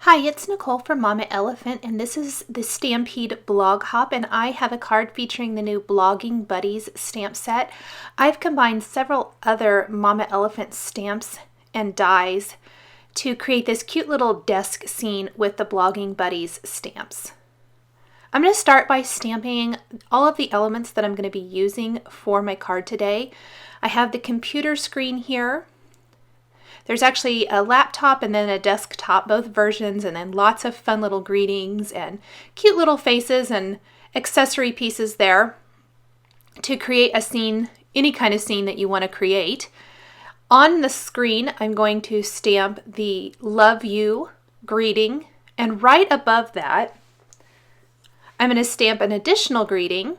Hi, it's Nicole from Mama Elephant, and this is the Stampede blog hop, and I have a card featuring the new Blogging Buddies stamp set. I've combined several other Mama Elephant stamps and dies to create this cute little desk scene with the Blogging Buddies stamps. I'm going to start by stamping all of the elements that I'm going to be using for my card today. I have the computer screen here. There's actually a laptop and then a desktop, both versions, and then lots of fun little greetings and cute little faces and accessory pieces there to create a scene, any kind of scene that you want to create. On the screen, I'm going to stamp the Love You greeting, and right above that, I'm going to stamp an additional greeting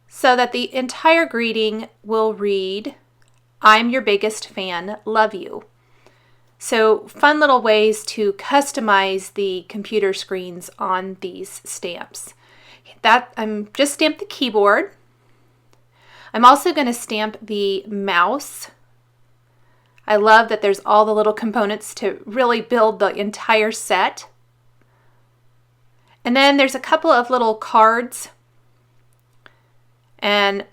so that the entire greeting will read, I'm your biggest fan, love you. So fun little ways to customize the computer screens on these stamps. I'm just stamped the keyboard. I'm also going to stamp the mouse. I love that there's all the little components to really build the entire set. And then there's a couple of little cards, and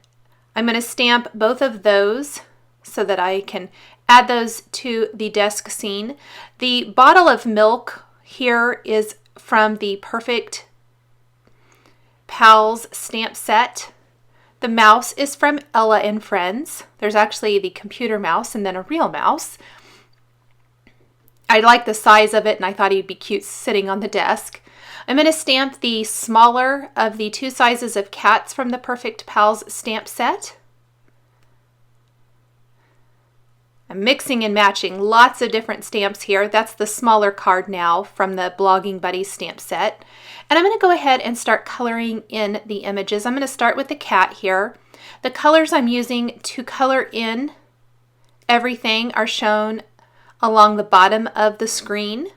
I'm going to stamp both of those so that I can add those to the desk scene. The bottle of milk here is from the purrfect Pals stamp set. The mouse is from Ella and Friends. There's actually the computer mouse and then a real mouse. I like the size of it, and I thought he'd be cute sitting on the desk. I'm going to stamp the smaller of the two sizes of cats from the purrfect Pals stamp set. I'm mixing and matching lots of different stamps here. That's the smaller card now from the Blogging Buddies stamp set. And I'm going to go ahead and start coloring in the images. I'm going to start with the cat here. The colors I'm using to color in everything are shown along the bottom of the screen.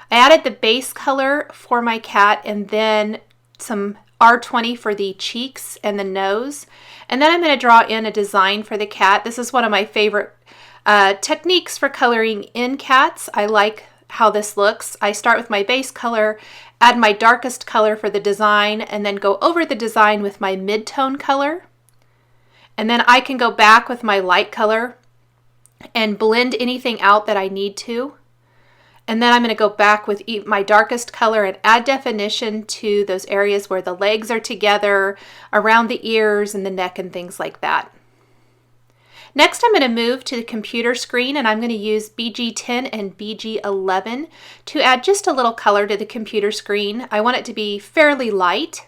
I added the base color for my cat and then some R20 for the cheeks and the nose. And then I'm going to draw in a design for the cat. This is one of my favorite techniques for coloring in cats. I like how this looks. I start with my base color, add my darkest color for the design, and then go over the design with my mid-tone color. And then I can go back with my light color and blend anything out that I need to. And then I'm going to go back with my darkest color and add definition to those areas where the legs are together, around the ears and the neck and things like that. Next, I'm going to move to the computer screen, and I'm going to use BG10 and BG11 to add just a little color to the computer screen. I want it to be fairly light.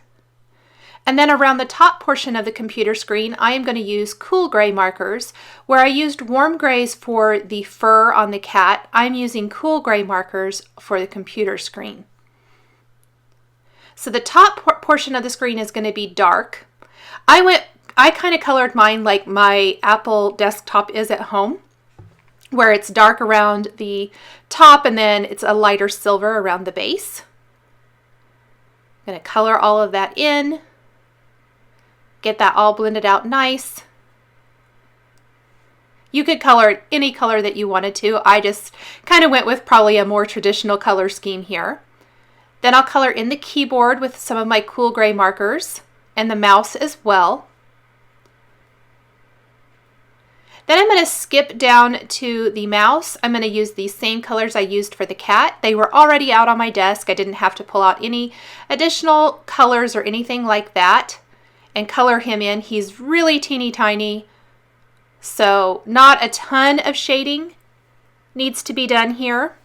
And then around the top portion of the computer screen, I am going to use cool gray markers. Where I used warm grays for the fur on the cat, I'm using cool gray markers for the computer screen. So the top portion of the screen is going to be dark. I kind of colored mine like my Apple desktop is at home, where it's dark around the top and then it's a lighter silver around the base. I'm going to color all of that in. Get that all blended out nice. You could color any color that you wanted to. I just kind of went with probably a more traditional color scheme here. Then I'll color in the keyboard with some of my cool gray markers and the mouse as well. Then I'm going to skip down to the mouse. I'm going to use the same colors I used for the cat. They were already out on my desk. I didn't have to pull out any additional colors or anything like that and color him in. He's really teeny tiny, so not a ton of shading needs to be done here.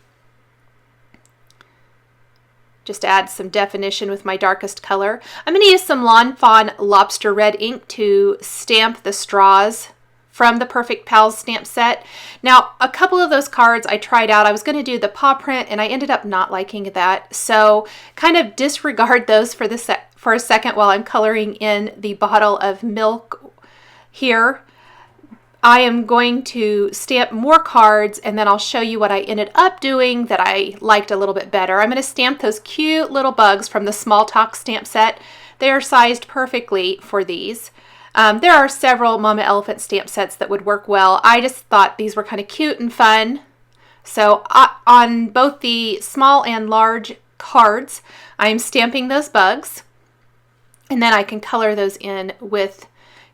Just add some definition with my darkest color. I'm going to use some Lawn Fawn Lobster Red ink to stamp the straws from the purrfect Pals stamp set. Now, a couple of those cards I tried out. I was going to do the paw print, and I ended up not liking that. So kind of disregard those for a second while I'm coloring in the bottle of milk here. I am going to stamp more cards, and then I'll show you what I ended up doing that I liked a little bit better. I'm going to stamp those cute little bugs from the Small Talk stamp set. They are sized perfectly for these. There are several Mama Elephant stamp sets that would work well. I just thought these were kind of cute and fun So on both the small and large cards, I'm stamping those bugs, and then I can color those in with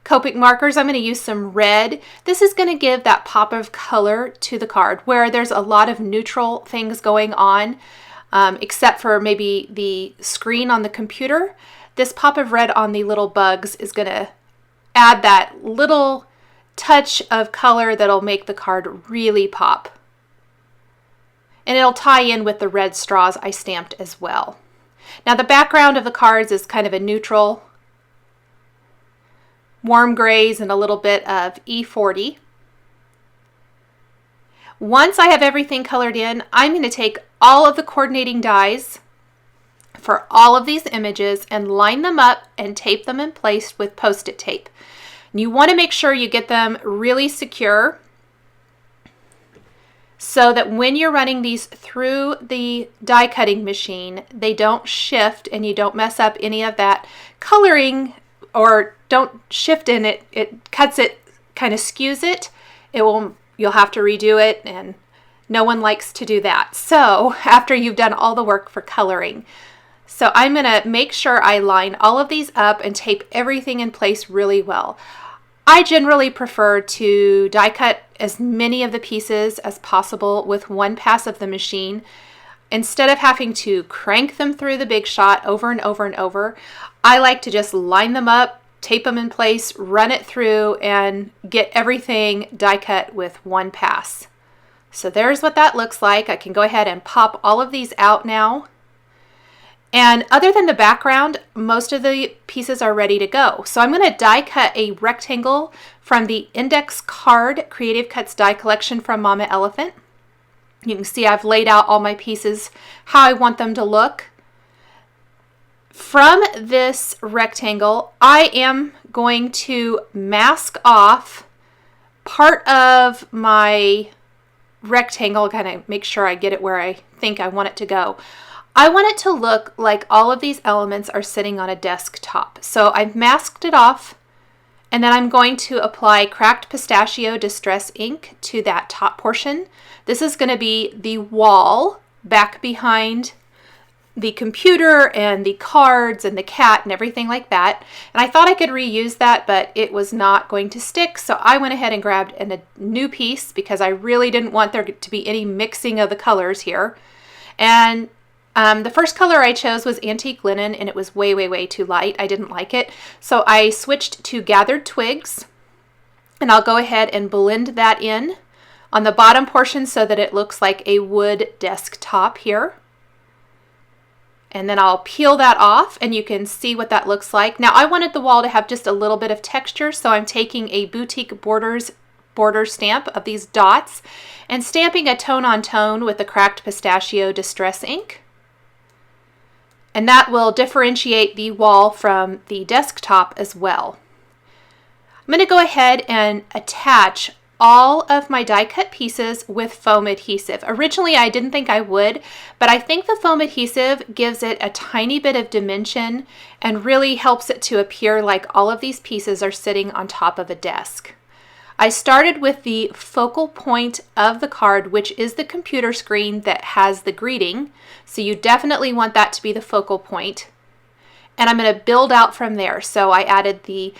Copic markers. I'm going to use some red. This is going to give that pop of color to the card where there's a lot of neutral things going on, except for maybe the screen on the computer. This pop of red on the little bugs is going to add that little touch of color that'll make the card really pop. And it'll tie in with the red straws I stamped as well. Now the background of the cards is kind of a neutral, warm grays and a little bit of E40. Once I have everything colored in, I'm going to take all of the coordinating dies for all of these images and line them up and tape them in place with Post-it tape. And you want to make sure you get them really secure so that when you're running these through the die cutting machine, they don't shift and you don't mess up any of that coloring, or don't shift in it. It cuts it, kind of skews it. You'll have to redo it, and no one likes to do that. So after you've done all the work for coloring. So I'm going to make sure I line all of these up and tape everything in place really well. I generally prefer to die cut as many of the pieces as possible with one pass of the machine. Instead of having to crank them through the Big Shot over and over and over, I like to just line them up, tape them in place, run it through, and get everything die cut with one pass. So there's what that looks like. I can go ahead and pop all of these out now. And other than the background, most of the pieces are ready to go. So I'm going to die cut a rectangle from the Index Card Creative Cuts die collection from Mama Elephant. You can see I've laid out all my pieces how I want them to look. From this rectangle, I am going to mask off part of my rectangle, kind of make sure I get it where I think I want it to go. I want it to look like all of these elements are sitting on a desktop. So I've masked it off, and then I'm going to apply Cracked Pistachio Distress ink to that top portion. This is going to be the wall back behind the computer and the cards and the cat and everything like that. And I thought I could reuse that, but it was not going to stick. So I went ahead and grabbed a new piece because I really didn't want there to be any mixing of the colors here. And the first color I chose was Antique Linen, and it was way, way, way too light. I didn't like it. So I switched to Gathered Twigs, and I'll go ahead and blend that in on the bottom portion so that it looks like a wood desktop here. And then I'll peel that off, and you can see what that looks like. Now I wanted the wall to have just a little bit of texture, so I'm taking a Boutique Borders border stamp of these dots and stamping a tone on tone with the Cracked Pistachio Distress ink. And that will differentiate the wall from the desktop as well. I'm going to go ahead and attach all of my die cut pieces with foam adhesive. Originally I didn't think I would, but I think the foam adhesive gives it a tiny bit of dimension and really helps it to appear like all of these pieces are sitting on top of a desk. I started with the focal point of the card, which is the computer screen that has the greeting. So you definitely want that to be the focal point. And I'm going to build out from there. So I added the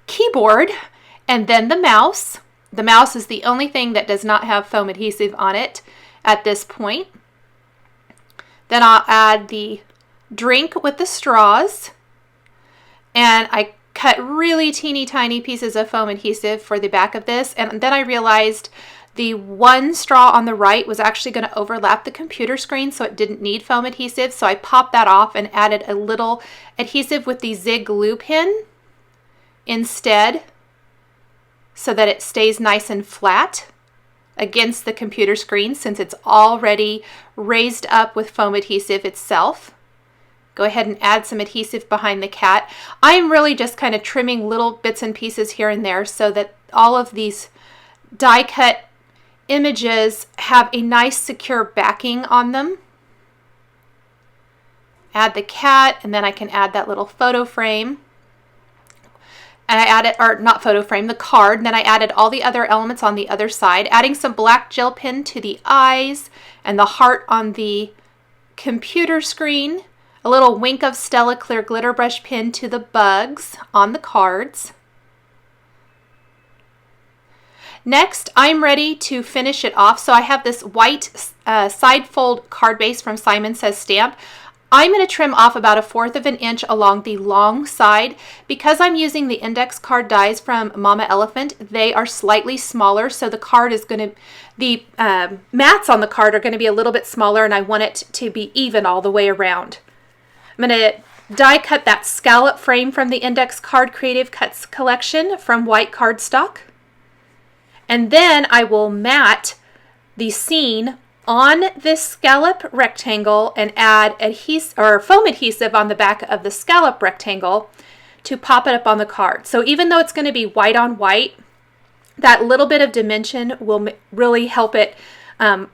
keyboard and then the mouse. The mouse is the only thing that does not have foam adhesive on it at this point. Then I'll add the drink with the straws. And I cut really teeny tiny pieces of foam adhesive for the back of this, and then I realized the one straw on the right was actually going to overlap the computer screen, so it didn't need foam adhesive, so I popped that off and added a little adhesive with the zig glue pin instead so that it stays nice and flat against the computer screen since it's already raised up with foam adhesive itself. Go ahead and add some adhesive behind the cat. I'm really just kind of trimming little bits and pieces here and there so that all of these die cut images have a nice secure backing on them. Add the cat, and then I can add that little photo frame. and I added, or not photo frame, the card, and then I added all the other elements on the other side, adding some black gel pen to the eyes and the heart on the computer screen, a little wink of Stella clear glitter brush pen to the bugs on the cards. Next, I'm ready to finish it off. So I have this white side fold card base from Simon Says Stamp. I'm going to trim off about 1/4 inch along the long side. Because I'm using the index card dies from Mama Elephant, they are slightly smaller, so the card is going to, the mats on the card are going to be a little bit smaller, and I want it to be even all the way around. I'm going to die cut that scallop frame from the Index Card Creative Cuts collection from white cardstock. And then I will mat the scene on this scallop rectangle and add adhesive or foam adhesive on the back of the scallop rectangle to pop it up on the card. So even though it's going to be white on white, that little bit of dimension will really help it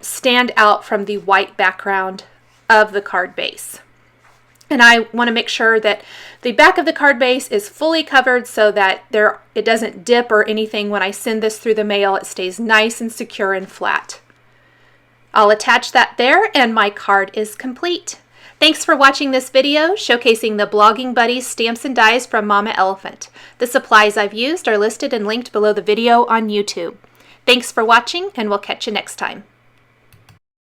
stand out from the white background of the card base. And I want to make sure that the back of the card base is fully covered so that it doesn't dip or anything when I send this through the mail. It stays nice and secure and flat. I'll attach that there, and my card is complete. Thanks for watching this video showcasing the Blogging Buddies stamps and dies from Mama Elephant. The supplies I've used are listed and linked below the video on YouTube. Thanks for watching, and we'll catch you next time.